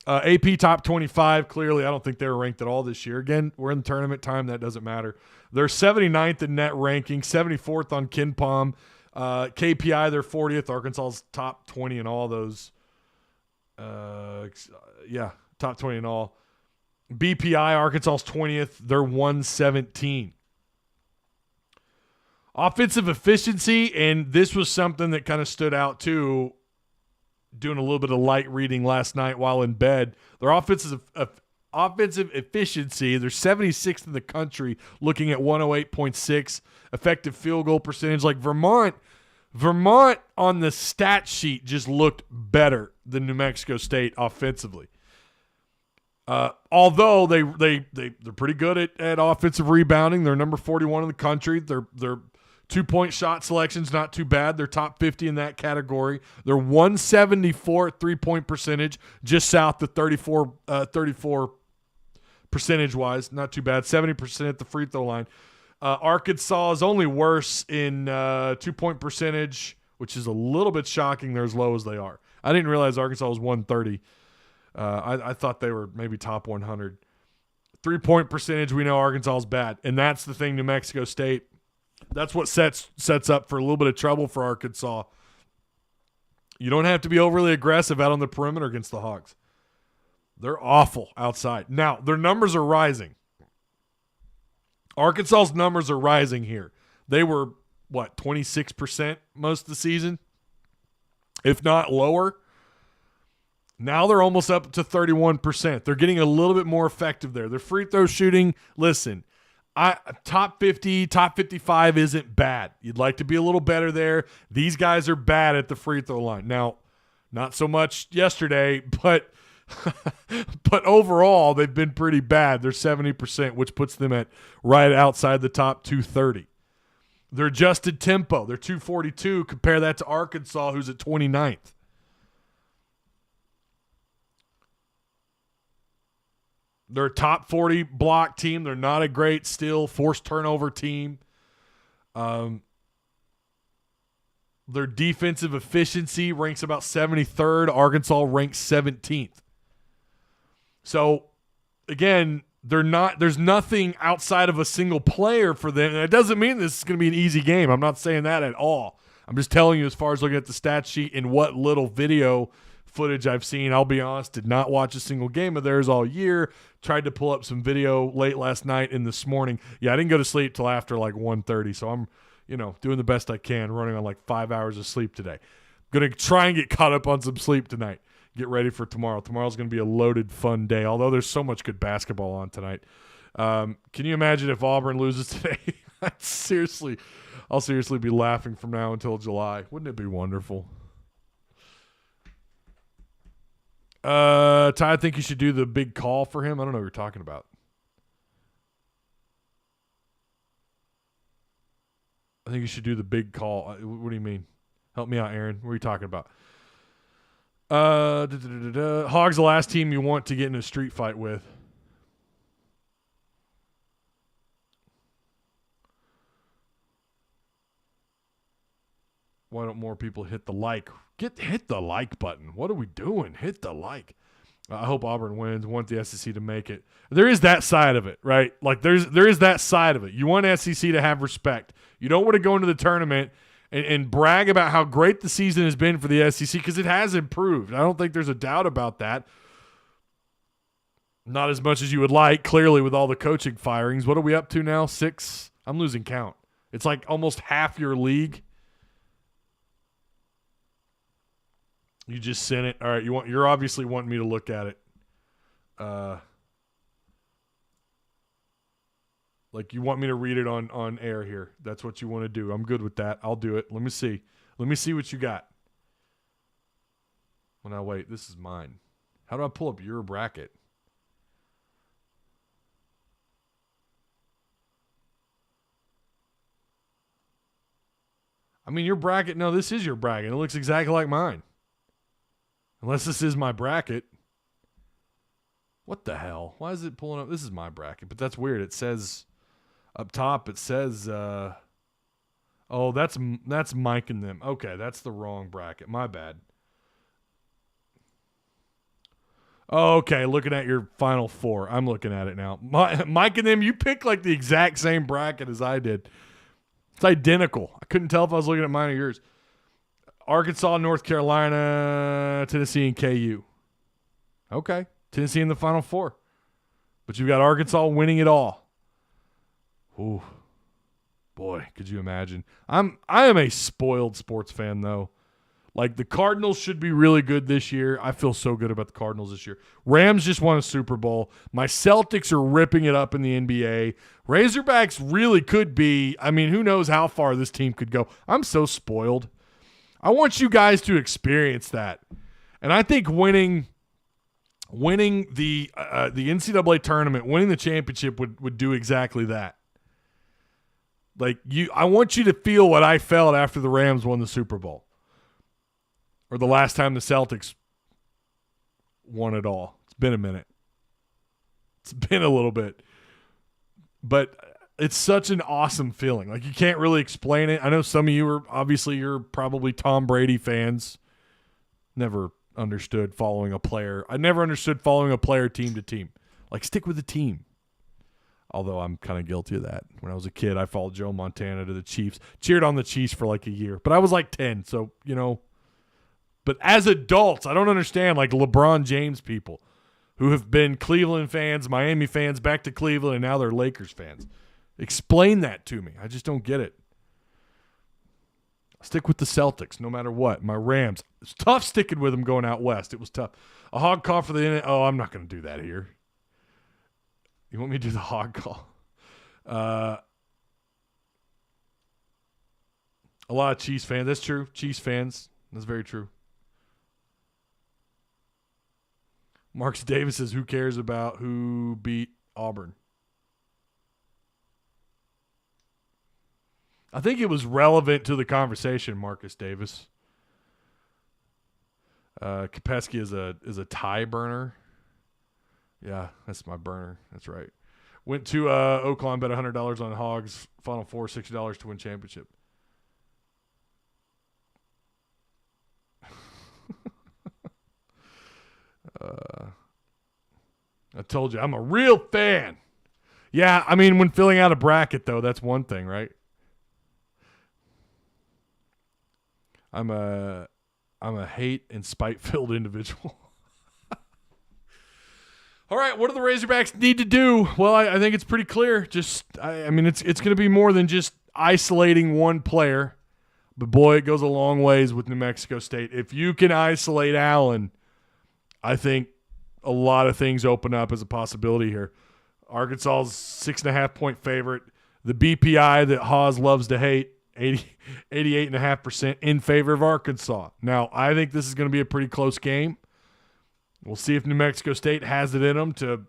AP top 25, clearly I don't think they were ranked at all this year. Again, we're in tournament time. That doesn't matter. They're 79th in net ranking, 74th on KenPom. KPI, they're 40th. Arkansas's top 20 in all those. Top 20 in all. BPI, Arkansas's 20th. They're 117. Offensive efficiency, and this was something that kind of stood out too, doing a little bit of light reading last night while in bed. Their offensive efficiency, they're 76th in the country, looking at 108.6 effective field goal percentage. Like Vermont on the stat sheet just looked better than New Mexico State offensively. Although they're pretty good at offensive rebounding. They're number 41 in the country. They're 2-point shot selection's not too bad. They're top 50 in that category. They're 174 at 3-point percentage, just south of 34 percentage-wise. Not too bad. 70% at the free throw line. Arkansas is only worse in 2-point percentage, which is a little bit shocking. They're as low as they are. I didn't realize Arkansas was 130. I thought they were maybe top 100. 3-point percentage, we know Arkansas is bad, and that's the thing. New Mexico State, that's what sets up for a little bit of trouble for Arkansas. You don't have to be overly aggressive out on the perimeter against the Hogs. They're awful outside. Now, their numbers are rising. Arkansas's numbers are rising here. They were, 26% most of the season, if not lower. Now they're almost up to 31%. They're getting a little bit more effective there. Their free throw shooting, listen, top 50, top 55 isn't bad. You'd like to be a little better there. These guys are bad at the free throw line. Now, not so much yesterday, but overall, they've been pretty bad. They're 70%, which puts them at right outside the top 230. Their adjusted tempo, they're 242. Compare that to Arkansas, who's at 29th. They're a top 40 block team. They're not a great forced turnover team. Their defensive efficiency ranks about 73rd. Arkansas ranks 17th. So, again, there's nothing outside of a single player for them. And it doesn't mean this is going to be an easy game. I'm not saying that at all. I'm just telling you, as far as looking at the stat sheet and what little video footage I've seen, I'll be honest, did not watch a single game of theirs all year. Tried to pull up some video late last night and this morning. Yeah, I didn't go to sleep till after 1:30, so I'm, doing the best I can, running on 5 hours of sleep today. Going to try and get caught up on some sleep tonight. Get ready for tomorrow. Tomorrow's going to be a loaded, fun day, although there's so much good basketball on tonight. Can you imagine if Auburn loses today? I'll seriously be laughing from now until July. Wouldn't it be wonderful? Ty, I think you should do the big call for him. I don't know what you're talking about. I think you should do the big call. What do you mean? Help me out, Aaron. What are you talking about? Hogs, the last team you want to get in a street fight with. Why don't more people hit the like? Hit the like button. What are we doing? Hit the like. I hope Auburn wins. Want the SEC to make it. There is that side of it, right? There is that side of it. You want SEC to have respect. You don't want to go into the tournament and brag about how great the season has been for the SEC, because it has improved. I don't think there's a doubt about that. Not as much as you would like, clearly, with all the coaching firings. What are we up to now? 6? I'm losing count. It's almost half your league. You just sent it. All right, you're obviously wanting me to look at it. You want me to read it on air here. That's what you want to do. I'm good with that. I'll do it. Let me see. Let me see what you got. Well, now wait. This is mine. How do I pull up your bracket? I mean, your bracket. No, this is your bracket. It looks exactly like mine. Unless this is my bracket. What the hell? Why is it pulling up? This is my bracket, but that's weird. It says up top, it says, that's Mike and them. Okay, that's the wrong bracket. My bad. Okay, looking at your Final Four. I'm looking at it now. Mike and them, you picked the exact same bracket as I did. It's identical. I couldn't tell if I was looking at mine or yours. Arkansas, North Carolina, Tennessee, and KU. Okay. Tennessee in the Final Four. But you've got Arkansas winning it all. Ooh. Boy, could you imagine? I am a spoiled sports fan, though. The Cardinals should be really good this year. I feel so good about the Cardinals this year. Rams just won a Super Bowl. My Celtics are ripping it up in the NBA. Razorbacks really could be. I mean, who knows how far this team could go. I'm so spoiled. I want you guys to experience that. And I think winning the NCAA tournament, winning the championship would do exactly that. I want you to feel what I felt after the Rams won the Super Bowl. Or the last time the Celtics won it all. It's been a minute. It's been a little bit. But it's such an awesome feeling. Like, you can't really explain it. I know some of you you're probably Tom Brady fans. Never understood following a player. I never understood following a player team to team. Like, stick with the team. Although I'm kind of guilty of that. When I was a kid, I followed Joe Montana to the Chiefs. Cheered on the Chiefs for like a year. But I was like 10, so, you know. But as adults, I don't understand, like, LeBron James people who have been Cleveland fans, Miami fans, back to Cleveland, and now they're Lakers fans. Explain that to me. I just don't get it. Stick with the Celtics no matter what. My Rams. It's tough sticking with them going out west. It was tough. A hog call for the – oh, I'm not going to do that here. You want me to do the hog call? A lot of Chiefs fans. That's true. Chiefs fans. That's very true. Marcus Davis says, who cares about who beat Auburn? I think it was relevant to the conversation, Marcus Davis. Kopetsky is a tie burner. Yeah, that's my burner. That's right. Went to Oakland, bet $100 on Hogs. Final four, $60 to win championship. I told you, I'm a real fan. Yeah, I mean, when filling out a bracket, though, that's one thing, right? I'm a hate and spite-filled individual. All right, what do the Razorbacks need to do? Well, I think it's pretty clear. I mean, it's going to be more than just isolating one player. But, boy, it goes a long ways with New Mexico State. If you can isolate Allen, I think a lot of things open up as a possibility here. Arkansas's 6.5-point favorite. The BPI that Haas loves to hate, 88.5% in favor of Arkansas. Now, I think this is going to be a pretty close game. We'll see if New Mexico State has it in them to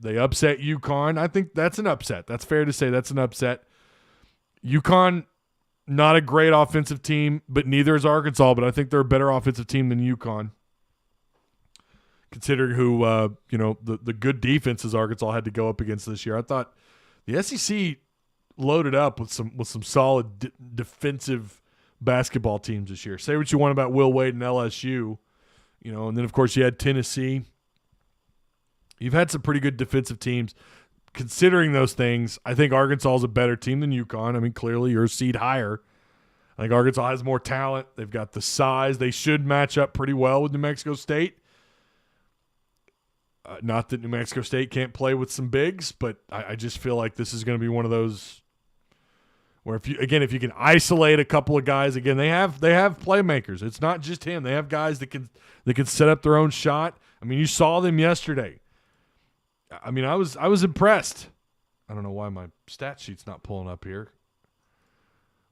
they upset UConn. I think that's an upset. That's fair to say that's an upset. UConn, not a great offensive team, but neither is Arkansas, but I think they're a better offensive team than UConn, considering who the good defenses Arkansas had to go up against this year. I thought the SEC loaded up with some solid defensive basketball teams this year. Say what you want about Will Wade and LSU, and then of course you had Tennessee. You've had some pretty good defensive teams. Considering those things, I think Arkansas is a better team than UConn. I mean, clearly you're a seed higher. I think Arkansas has more talent. They've got the size. They should match up pretty well with New Mexico State. Not that New Mexico State can't play with some bigs, but I just feel like this is going to be one of those where if you can isolate a couple of guys, again, they have playmakers. It's not just him. They have guys that can set up their own shot. I mean, you saw them yesterday. I mean, I was impressed. I don't know why my stat sheet's not pulling up here.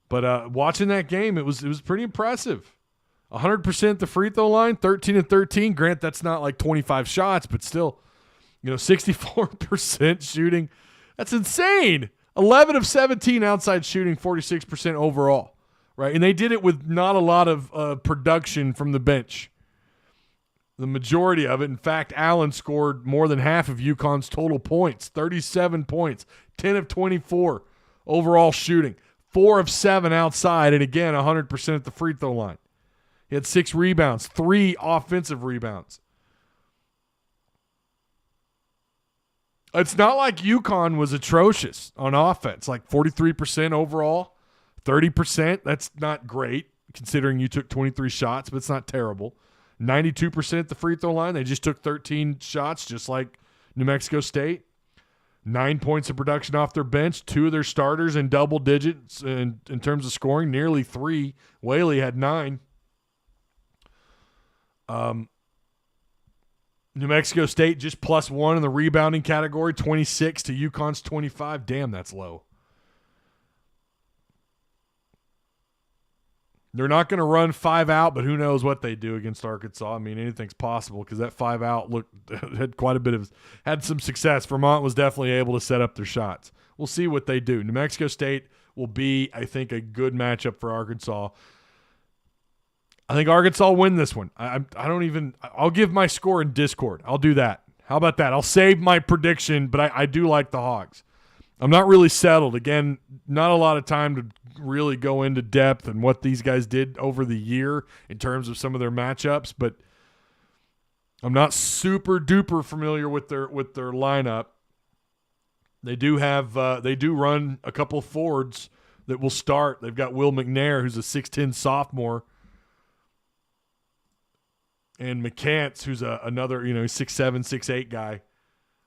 But watching that game, it was pretty impressive. 100% at the free throw line, 13 and 13. Grant, that's not like 25 shots, but still, 64% shooting. That's insane. 11 of 17 outside shooting, 46% overall, right? And they did it with not a lot of production from the bench. The majority of it. In fact, Allen scored more than half of UConn's total points, 37 points, 10 of 24 overall shooting, 4 of 7 outside, and again, 100% at the free throw line. He had 6 rebounds, 3 offensive rebounds. It's not like UConn was atrocious on offense, like 43% overall, 30%. That's not great considering you took 23 shots, but it's not terrible. 92% at the free throw line. They just took 13 shots, just like New Mexico State. 9 points of production off their bench. 2 of their starters in double digits in terms of scoring, nearly 3. Whaley had 9. New Mexico State just +1 in the rebounding category, 26 to UConn's 25. Damn, that's low. They're not going to run 5 out, but who knows what they do against Arkansas. I mean, anything's possible because that 5 out had some success. Vermont was definitely able to set up their shots. We'll see what they do. New Mexico State will be, I think, a good matchup for Arkansas. I think Arkansas will win this one. I'll give my score in Discord. I'll do that. How about that? I'll save my prediction, but I do like the Hogs. I'm not really settled. Again, not a lot of time to really go into depth and what these guys did over the year in terms of some of their matchups, but I'm not super duper familiar with their lineup. They do run a couple of forwards that will start. They've got Will McNair, who's a 6'10 sophomore, and McCants, who's another 6'7", 6'8 guy.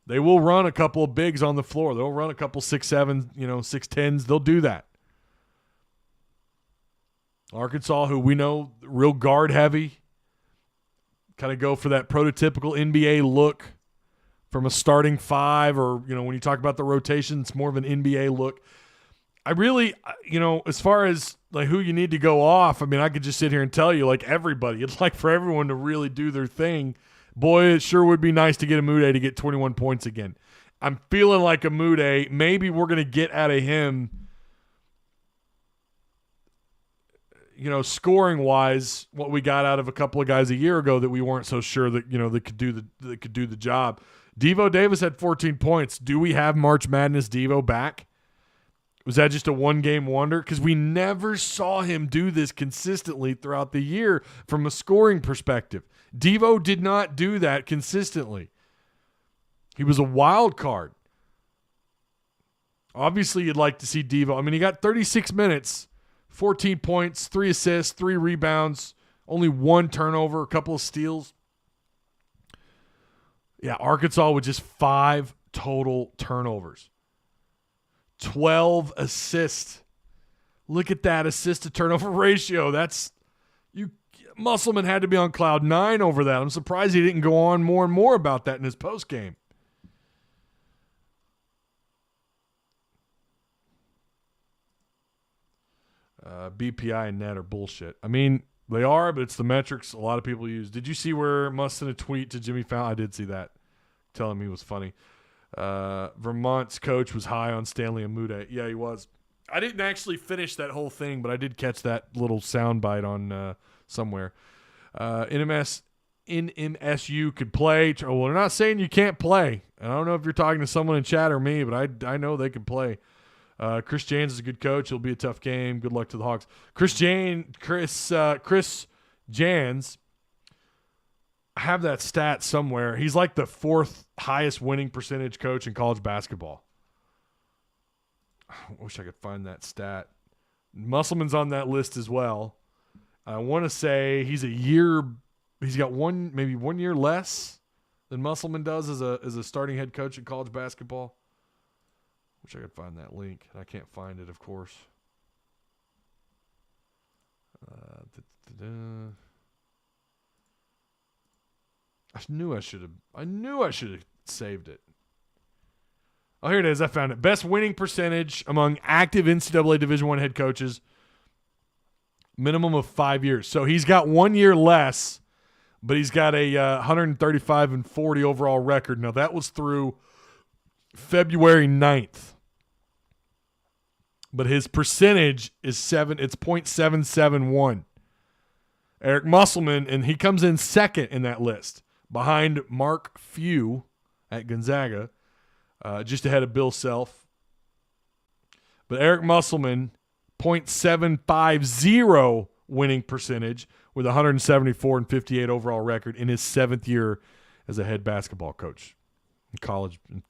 They will run a couple of bigs on the floor. They'll run a couple 6'7", 6'10s. They'll do that. Arkansas, who we know, real guard heavy, kind of go for that prototypical NBA look from a starting five, or, when you talk about the rotation, it's more of an NBA look. I really, as far as like who you need to go off, I mean, I could just sit here and tell you, like, everybody. It's like for everyone to really do their thing. Boy, it sure would be nice to get Amude to get 21 points again. I'm feeling like Amude, maybe we're going to get out of him, scoring-wise, what we got out of a couple of guys a year ago that we weren't so sure that, that could do the job. Devo Davis had 14 points. Do we have March Madness Devo back? Was that just a one-game wonder? Because we never saw him do this consistently throughout the year from a scoring perspective. Devo did not do that consistently. He was a wild card. Obviously, you'd like to see Devo. I mean, he got 36 minutes, 14 points, 3 assists, 3 rebounds, only 1 turnover, a couple of steals. Yeah, Arkansas with just 5 total turnovers. 12 assists. Look at that assist-to-turnover ratio. Musselman had to be on cloud 9 over that. I'm surprised he didn't go on more and more about that in his postgame. BPI and net are bullshit. I mean, they are, but it's the metrics a lot of people use. Did you see where Musk sent a tweet to Jimmy Fallon? I did see that. Telling me he was funny. Vermont's coach was high on Stanley Amude. Yeah, he was. I didn't actually finish that whole thing, but I did catch that little soundbite on somewhere. NMSU could play. Well, they're not saying you can't play. I don't know if you're talking to someone in chat or me, but I know they can play. Chris Jans is a good coach. It'll be a tough game. Good luck to the Hawks. Chris Jans, I have that stat somewhere. He's like the 4th highest winning percentage coach in college basketball. I wish I could find that stat. Musselman's on that list as well. I want to say he's got maybe 1 year less than Musselman does as a starting head coach in college basketball. Wish I could find that link. I can't find it, of course. I knew I should have saved it. Oh, here it is. I found it. Best winning percentage among active NCAA Division I head coaches. Minimum of 5 years. So he's got 1 year less, but he's got a 135-40 overall record. Now, that was through February 9th. But his percentage is it's .771. Eric Musselman, and he comes in second in that list, behind Mark Few at Gonzaga, just ahead of Bill Self. But Eric Musselman, .750 winning percentage with 174-58 overall record in his 7th year as a head basketball coach in the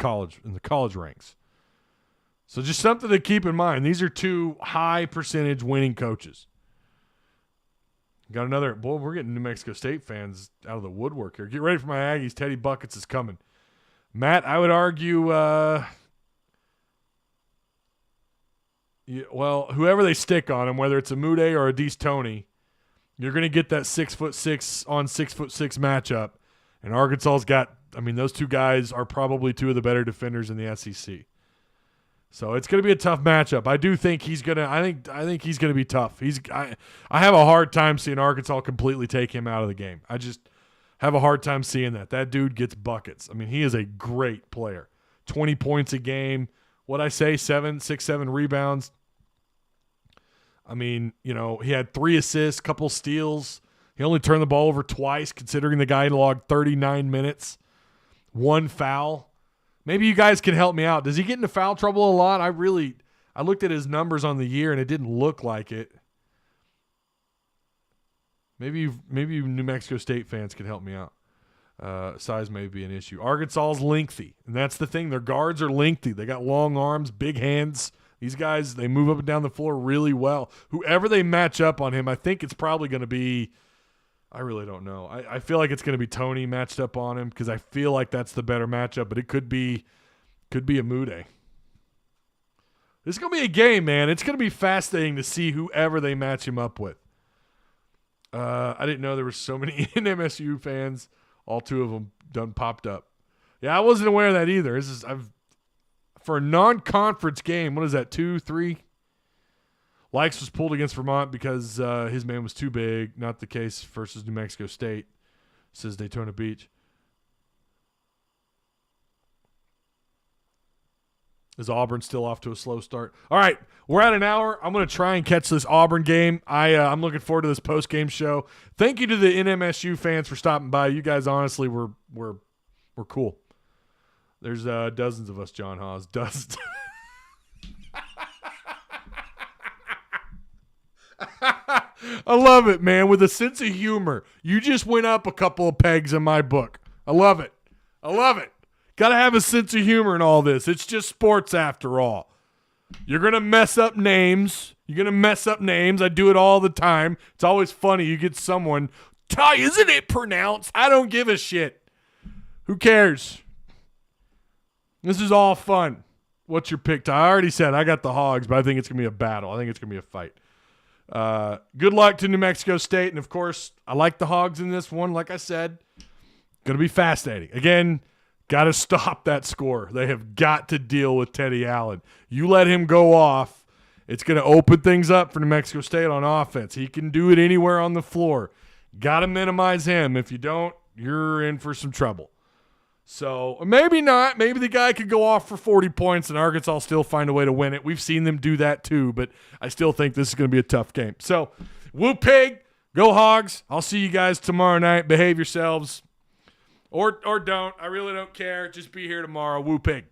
college ranks. So just something to keep in mind. These are 2 high percentage winning coaches. Got another. Boy, we're getting New Mexico State fans out of the woodwork here. Get ready for my Aggies. Teddy Buckets is coming. Matt, I would argue, whoever they stick on him, whether it's a Mude or a Dees Tony, you're going to get that 6'6" on 6'6" matchup. And Arkansas's got, those 2 guys are probably 2 of the better defenders in the SEC. So it's going to be a tough matchup. I do think he's going to. I think he's going to be tough. I have a hard time seeing Arkansas completely take him out of the game. I just have a hard time seeing that. That dude gets buckets. He is a great player. 20 points a game. What'd I say? 7 rebounds. He had 3 assists, couple steals. He only turned the ball over twice, considering the guy logged 39 minutes, 1 foul. Maybe you guys can help me out. Does he get into foul trouble a lot? I looked at his numbers on the year, and it didn't look like it. Maybe New Mexico State fans can help me out. Size may be an issue. Arkansas is lengthy, and that's the thing. Their guards are lengthy. They got long arms, big hands. These guys, they move up and down the floor really well. Whoever they match up on him, I think it's probably going to be – I really don't know. I feel like it's going to be Tony matched up on him because I feel like that's the better matchup, but it could be Amude. This is going to be a game, man. It's going to be fascinating to see whoever they match him up with. I didn't know there were so many NMSU fans. All two of them done popped up. Yeah, I wasn't aware of that either. For a non-conference game, what is that, 2, 3? Likes was pulled against Vermont because his man was too big. Not the case versus New Mexico State, says Daytona Beach. Is Auburn still off to a slow start? All right, we're at an hour. I'm going to try and catch this Auburn game. I'm looking forward to this post-game show. Thank you to the NMSU fans for stopping by. You guys honestly were cool. There's dozens of us, John Haas. Dozens. I love it, man. With a sense of humor. You just went up a couple of pegs in my book. I love it. Got to have a sense of humor in all this. It's just sports after all. You're going to mess up names. I do it all the time. It's always funny. You get someone, Ty, isn't it pronounced? I don't give a shit. Who cares? This is all fun. What's your pick, Ty? I already said I got the Hogs, but I think it's going to be a battle. I think it's going to be a fight. Good luck to New Mexico State. And, of course, I like the Hogs in this one. Like I said, going to be fascinating. Again, got to stop that score. They have got to deal with Teddy Allen. You let him go off, it's going to open things up for New Mexico State on offense. He can do it anywhere on the floor. Got to minimize him. If you don't, you're in for some trouble. So maybe not. Maybe the guy could go off for 40 points and Arkansas still find a way to win it. We've seen them do that too, but I still think this is going to be a tough game. So, woo pig, go Hogs. I'll see you guys tomorrow night. Behave yourselves. Or don't. I really don't care. Just be here tomorrow. Woo pig.